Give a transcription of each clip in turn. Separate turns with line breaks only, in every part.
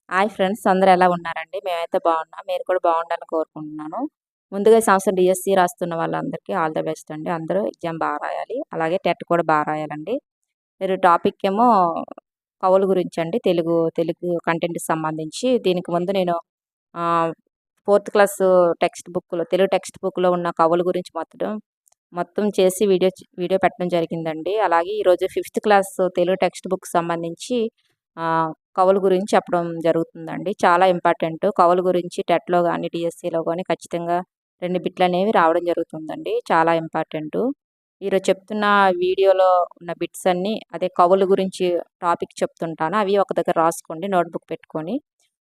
Hi friends, అందరూ ఎలా ఉన్నారండి? మేమైతే బాగున్నాం. మీరు కూడా బాగుండాలని కోరుకుంటున్నాను. ముందుగా ఈ సంవత్సరం డిఎస్సి రాస్తున్న వాళ్ళందరికీ ఆల్ ద బెస్ట్ అండి. అందరూ ఎగ్జామ్ బాగా రాయాలి. అలాగే టెట్ కూడా బాగా రాయాలండి. మీరు టాపిక్ ఏమో కవుల గురించి అండి. తెలుగు తెలుగు కంటెంట్కి సంబంధించి. దీనికి ముందు నేను ఫోర్త్ క్లాస్ తెలుగు టెక్స్ట్ బుక్లో ఉన్న కవుల గురించి మొత్తం చేసి వీడియో పెట్టడం జరిగిందండి. అలాగే ఈరోజు fifth class Telugu text book సంబంధించి కవుల గురించి చెప్పడం జరుగుతుందండి. చాలా ఇంపార్టెంట్. కవుల గురించి టెట్‌లో గాని, డిఎస్సిలో గాని ఖచ్చితంగా 2 బిట్లు అనేవి రావడం జరుగుతుందండి. చాలా ఇంపార్టెంటు. ఈరోజు చెప్తున్న వీడియోలో ఉన్న బిట్స్ అన్నీ అదే కవుల గురించి టాపిక్ చెప్తుంటాను. అవి ఒక దగ్గర రాసుకోండి నోట్‌బుక్ పెట్టుకొని.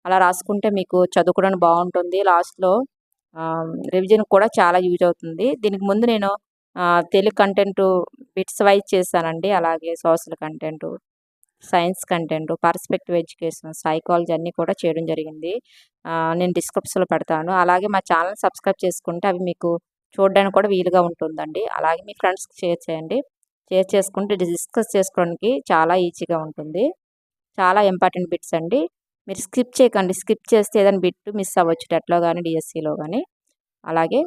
అలా రాసుకుంటే మీకు చదువుకోవడానికి బాగుంటుంది. లాస్ట్‌లో రివిజన్ కూడా చాలా యూజ్ అవుతుంది. దీనికి ముందు నేను తెలుగు కంటెంటు బిట్స్ వైస్ చేశానండి. అలాగే social content, science content, perspective education, psychology అన్నీ కూడా చేయడం జరిగింది. నేను డిస్క్రిప్షన్‌లో పెడతాను. అలాగే మా ఛానల్ సబ్స్క్రైబ్ చేసుకుంటే అవి మీకు చూడడానికి కూడా వీలుగా ఉంటుందండి. అలాగే మీ ఫ్రెండ్స్‌కి షేర్ చేయండి. షేర్ చేసుకుంటే డిస్కస్ చేసుకోవడానికి చాలా ఈజీగా ఉంటుంది. చాలా ఇంపార్టెంట్ బిట్స్ అండి. మీరు స్కిప్ చేయకండి. స్కిప్ చేస్తే ఏదైనా బిట్ మిస్ అవ్వచ్చు టెట్‌లో గాని, డిఎస్సిలో గాని. అలాగే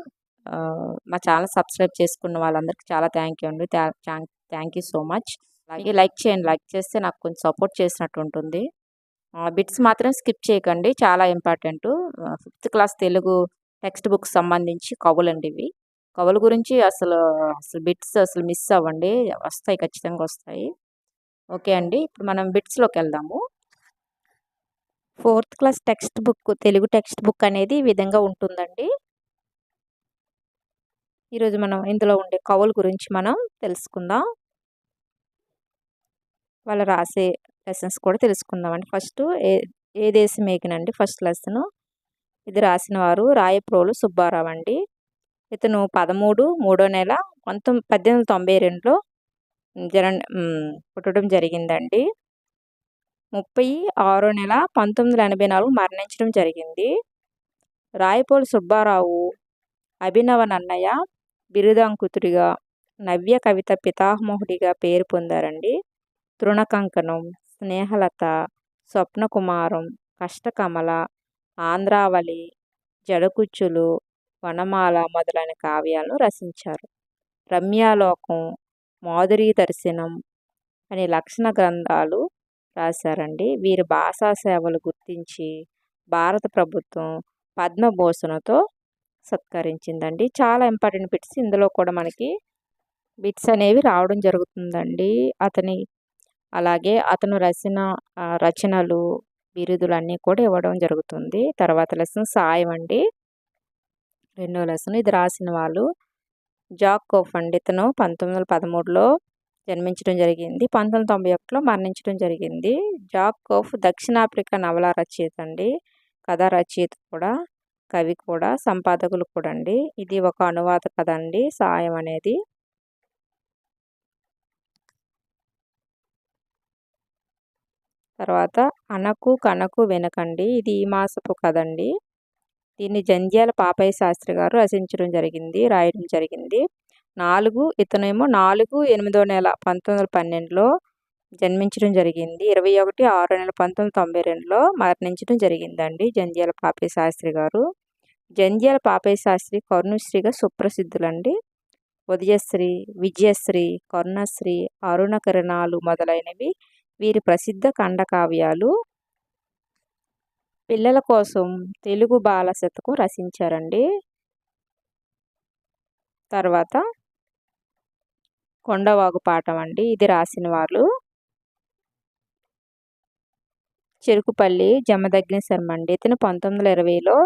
మా ఛానల్ సబ్స్క్రైబ్ చేసుకున్న వాళ్ళందరికీ చాలా థ్యాంక్ యూ అండి. Thank you so much. అలాగే లైక్ చేయండి. లైక్ చేస్తే నాకు కొంచెం సపోర్ట్ చేసినట్టు ఉంటుంది. బిట్స్ మాత్రం స్కిప్ చేయకండి. చాలా important. Fifth class Telugu text book సంబంధించి కవులండి ఇవి. కవుల గురించి అసలు బిట్స్ అసలు మిస్ అవ్వండి. వస్తాయి, ఖచ్చితంగా వస్తాయి. ఓకే అండి. ఇప్పుడు మనం బిట్స్‌లోకి వెళ్దాము. Fourth class text book Telugu text book అనేది ఈ విధంగా ఉంటుందండి. ఈరోజు మనం ఇందులో ఉండే కవుల గురించి మనం తెలుసుకుందాం. వాళ్ళు రాసే లెసన్స్ కూడా తెలుసుకుందామండి. ఫస్ట్ ఏ ఏ దేశం ఏగినండి ఫస్ట్ లెసను. ఇది రాసిన వారు రాయప్రోలు సుబ్బారావు అండి. ఇతను 13 మూడో నెల 1892లో పుట్టడం జరిగిందండి. 36 నెల 1984 మరణించడం జరిగింది. రాయప్రోలు సుబ్బారావు అభినవ నన్నయ బిరుదాంకితుడిగా, నవ్య కవిత పితామహుడిగా పేరు పొందారండి. తృణకంకణం, స్నేహలత, స్వప్నకుమారం, కష్టకమల, ఆంధ్రావళి, జడకుచ్చులు, వనమాల మొదలైన కావ్యాలను రచించారు. రమ్యాలోకం, మాధురీ దర్శనం అనే లక్షణ గ్రంథాలు రాశారండి. వీరి భాషా సేవలు గుర్తించి భారత ప్రభుత్వం పద్మభూషణతో సత్కరించిందండి. చాలా ఇంపార్టెంట్ బిట్స్ ఇందులో కూడా మనకి బిట్స్ అనేవి రావడం జరుగుతుందండి. అలాగే అతను రాసిన రచనలు, బిరుదులు అన్నీ కూడా ఇవ్వడం జరుగుతుంది. తర్వాత లెసన్ సాయం అండి. రెండో లెసన్. ఇది రాసిన వాళ్ళు జాకోఫ్ అండి. ఇతను 1913లో జన్మించడం జరిగింది. 1991లో మరణించడం జరిగింది. జాకోఫ్ దక్షిణాఫ్రికా నవల రచయిత అండి. కథా రచయిత కూడా, కవి కూడా, సంపాదకులు కూడా అండి. ఇది ఒక అనువాద కథ అండి సాయం అనేది. తర్వాత అనకు కనకు వెనకండి. ఇది ఈ మాసపు కథ అండి. దీన్ని జంధ్యాల పాపయ్య శాస్త్రి గారు రచించడం జరిగింది, రాయడం జరిగింది. ఇతనేమో 8వ నెల 1912లో జన్మించడం జరిగింది. 21 6 నెల 1992లో మరణించడం జరిగిందండి జంధ్యాల పాపయ్య శాస్త్రి గారు. జంధ్యాల పాపయ్య శాస్త్రి కరుణశ్రీగా సుప్రసిద్ధులండి. ఉదయశ్రీ, విజయశ్రీ, కరుణశ్రీ, అరుణకిరణాలు మొదలైనవి వీరి ప్రసిద్ధ ఖండకావ్యాలు. పిల్లల కోసం తెలుగు బాల శతకం రచించారండి. తర్వాత కొండవాగు పాఠం అండి. ఇది రాసిన వాళ్ళు చెరుకుపల్లి జమదగ్ని శర్మ అండి. ఇతను 1920లో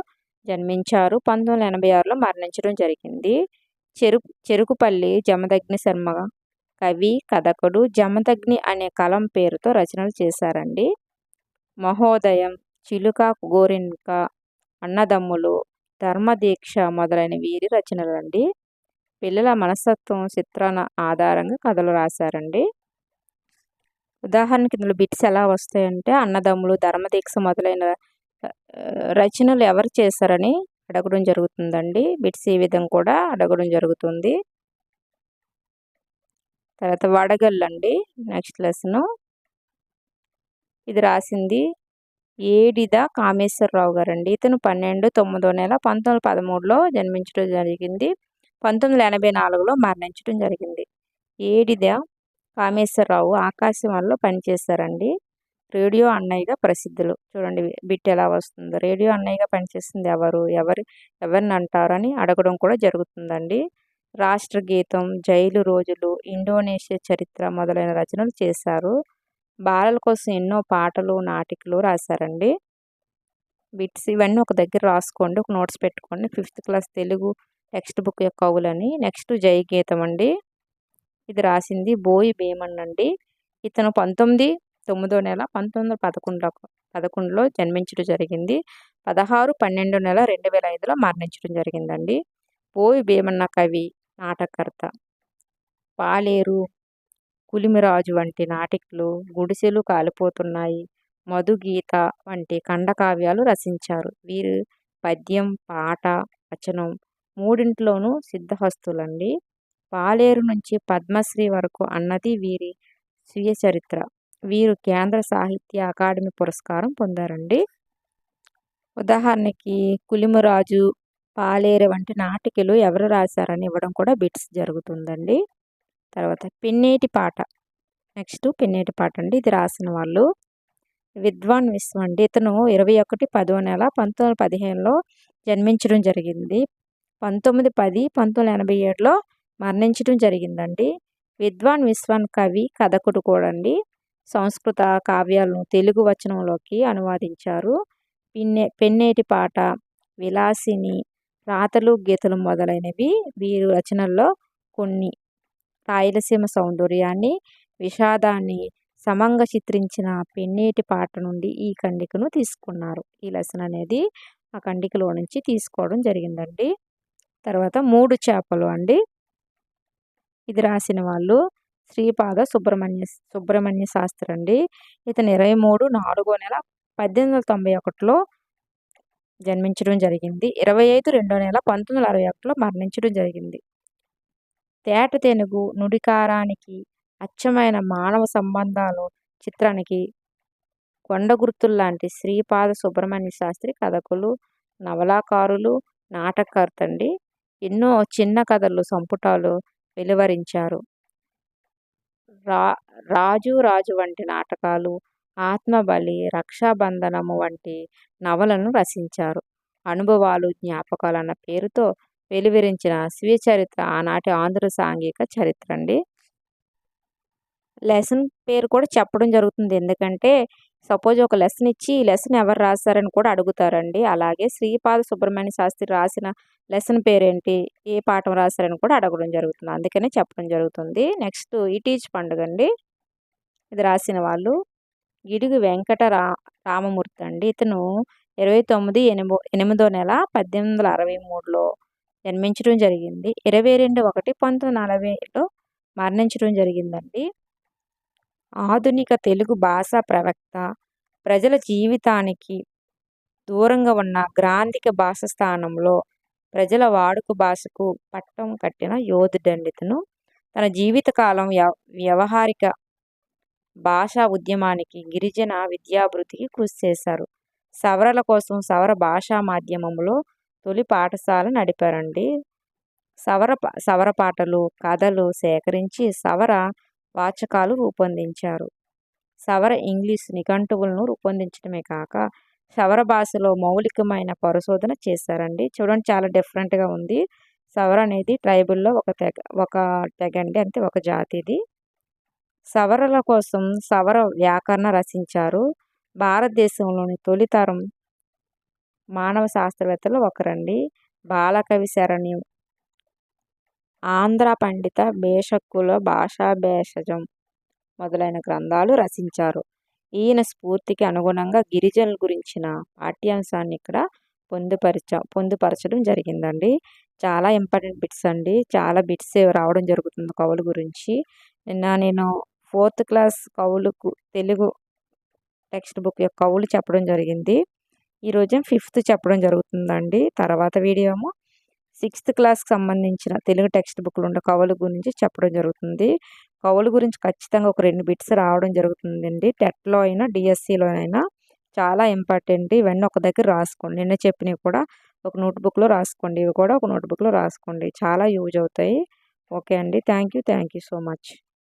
జన్మించారు. 1986లో మరణించడం జరిగింది. చెరుకుపల్లి జమదగ్ని శర్మ కవి, కథకుడు. జమదగ్ని అనే కలం పేరుతో రచనలు చేశారండి. మహోదయం, చిలుక గోరింక, అన్నదమ్ములు, ధర్మదీక్ష మొదలైన వీరి రచనలండి. పిల్లల మనస్తత్వం చిత్రణ ఆధారంగా కథలు రాశారండి. ఉదాహరణకి ఇందులో బిట్స్ ఎలా వస్తాయంటే అన్నదమ్ములు, ధర్మదీక్ష మొదలైన రచనలు ఎవరు చేశారని అడగడం జరుగుతుందండి. బిట్స్ ఈ విధంగా కూడా అడగడం జరుగుతుంది. తర్వాత వడగళ్ళు అండి నెక్స్ట్ లెసను. ఇది రాసింది ఏడిద కామేశ్వరరావు గారండి. ఇతను 12/9 1913లో జన్మించడం జరిగింది. 1984లో మరణించడం జరిగింది. ఏడిద కామేశ్వరరావు ఆకాశవాణిలో పనిచేశారండి. రేడియో అన్నయ్యగా ప్రసిద్ధులు. చూడండి బిట్ ఎలా వస్తుందో. రేడియో అన్నయ్యగా పనిచేస్తుంది ఎవరిని అంటారని అడగడం కూడా జరుగుతుందండి. రాష్ట్రగీతం, జైలు రోజులు, ఇండోనేషియా చరిత్ర మొదలైన రచనలు చేశారు. బాలల కోసం ఎన్నో పాటలు, నాటికలు రాశారండి. బిట్స్ ఇవన్నీ ఒక దగ్గర రాసుకోండి, ఒక నోట్స్ పెట్టుకోండి. 5th class Telugu text book యొక్క కవులని. నెక్స్ట్ జై గీతం అండి. ఇది రాసింది బోయి భీమన్ అండి. ఇతను 19/9/1911లో జన్మించడం జరిగింది. 16/12/2005లో మరణించడం జరిగిందండి. బోయి భీమన్న కవి, నాటకకర్త. పాలేరు, కులిమిరాజు వంటి నాటికలు, గుడిసెలు కాలిపోతున్నాయి, మధుగీత వంటి ఖండకావ్యాలు రచించారు. వీరు పద్యం, పాట, వచనం మూడింట్లోనూ సిద్ధహస్తులండి. పాలేరు నుంచి పద్మశ్రీ వరకు అన్నది వీరి స్వీయ చరిత్ర. వీరు కేంద్ర సాహిత్య అకాడమీ పురస్కారం పొందారండి. ఉదాహరణకి కులిమురాజు, పాలేరు వంటి నాటికలు ఎవరు రాశారని ఇవ్వడం కూడా బిట్స్ జరుగుతుందండి. తర్వాత పెన్నేటి పాట. నెక్స్ట్ పెన్నేటి పాట అండి. ఇది రాసిన వాళ్ళు విద్వాన్ విశ్వం అండి. ఇతను 21/10/1915లో జన్మించడం జరిగింది. 19/10/1987లో మరణించడం జరిగిందండి. విద్వాన్ విశ్వన్ కవి, కథకుడు కూడా అండి. సంస్కృత కావ్యాలను తెలుగు వచనంలోకి అనువాదించారు. పెన్నేటి పాట, విలాసిని, రాతలు, గీతలు మొదలైనవి వీరి రచనల్లో కొన్ని. రాయలసీమ సౌందర్యాన్ని, విషాదాన్ని సమంగా చిత్రించిన పెన్నేటి పాట నుండి ఈ ఖండికను తీసుకున్నారు. ఈ లెసన్ అనేది ఆ ఖండికలో నుంచి తీసుకోవడం జరిగిందండి. తర్వాత 3 చేపలు అండి. ఇది రాసిన వాళ్ళు శ్రీపాద సుబ్రహ్మణ్య శాస్త్రి అండి. ఇతను 23/4/1891లో జన్మించడం జరిగింది. 25/2/1961లో మరణించడం జరిగింది. తేట తెనుగు నుడికారానికి, అచ్చమైన మానవ సంబంధాలు చిత్రానికి కొండగుర్తుల్లాంటి శ్రీపాద సుబ్రహ్మణ్య శాస్త్రి కథకులు, నవలాకారులు, నాటకకర్త అండి. ఎన్నో చిన్న కథలు సంపుటాలు వెలువరించారు. రాజు వంటి నాటకాలు, ఆత్మబలి, రక్షాబంధనము వంటి నవలను రచించారు. అనుభవాలు, జ్ఞాపకాలు అన్న పేరుతో వెలువరించిన స్వీయ చరిత్ర ఆనాటి ఆంధ్ర సాంఘిక చరిత్ర అండి. లెసన్ పేరు కూడా చెప్పడం జరుగుతుంది. ఎందుకంటే సపోజ్ ఒక లెసన్ ఇచ్చి ఈ లెసన్ ఎవరు రాశారని కూడా అడుగుతారండి. అలాగే శ్రీపాద సుబ్రహ్మణ్య శాస్త్రి రాసిన లెసన్ పేరేంటి, ఏ పాఠం రాశారని కూడా అడగడం జరుగుతుంది. అందుకనే చెప్పడం జరుగుతుంది. నెక్స్ట్ ఇటీజ్ పండుగ అండి. ఇది రాసిన వాళ్ళు గిడుగు రామమూర్తి అండి. ఇతను 29/8/1863లో జన్మించడం జరిగింది. 22/1/1940లో మరణించడం జరిగిందండి. ఆధునిక తెలుగు భాషా ప్రవక్త, ప్రజల జీవితానికి దూరంగా ఉన్న గ్రాంధిక భాష స్థానంలో ప్రజల వాడుక భాషకు పట్టం కట్టిన యోధుడండి ఇతను. తన జీవితకాలం వ్యవహారిక భాషా ఉద్యమానికి, గిరిజన విద్యాభివృద్ధికి కృషి చేశారు. సవరల కోసం సవర భాషా మాధ్యమంలో తొలి పాఠశాల నడిపారండి. సవర పాటలు, కథలు సేకరించి సవర వాచకాలు రూపొందించారు. సవర ఇంగ్లీష్ నిఘంటువులను రూపొందించడమే కాక సవర భాషలో మౌలికమైన పరిశోధన చేశారండి. చూడండి చాలా డిఫరెంట్గా ఉంది. సవర అనేది ట్రైబుల్లో ఒక తెగ అండి, అంటే ఒక జాతి ఇది. సవరల కోసం సవర వ్యాకరణ రచించారు. భారతదేశంలోని తొలితరం మానవ శాస్త్రవేత్తలు ఒకరండి. బాలకవి శరణ్యం, ఆంధ్ర పండిత భేషక్కుల భాషా భేషజం మొదలైన గ్రంథాలు రచించారు. ఈయన స్ఫూర్తికి అనుగుణంగా గిరిజనుల గురించిన పాఠ్యాంశాన్ని ఇక్కడ పొందుపరచడం జరిగిందండి. చాలా ఇంపార్టెంట్ బిట్స్ అండి. చాలా బిట్స్ రావడం జరుగుతుంది కవుల గురించి. నేను 4th క్లాస్ కవులకు తెలుగు టెక్స్ట్ బుక్ యొక్క కవులు చెప్పడం జరిగింది. ఈరోజు 5th చెప్పడం జరుగుతుందండి. తర్వాత వీడియో ఏమో 6th క్లాస్కి సంబంధించిన తెలుగు టెక్స్ట్ బుక్లు ఉండే కవుల గురించి చెప్పడం జరుగుతుంది. కవుల గురించి ఖచ్చితంగా ఒక 2 బిట్స్ రావడం జరుగుతుందండి. టెట్లో అయినా డిఎస్సిలో అయినా చాలా ఇంపార్టెంట్. ఇవన్నీ ఒక దగ్గర రాసుకోండి. నిన్న చెప్పినవి కూడా ఒక నోట్‌బుక్‌లో రాసుకోండి. ఇవి కూడా ఒక నోట్‌బుక్‌లో రాసుకోండి. చాలా యూజ్ అవుతాయి. ఓకే అండి. Thank you so much.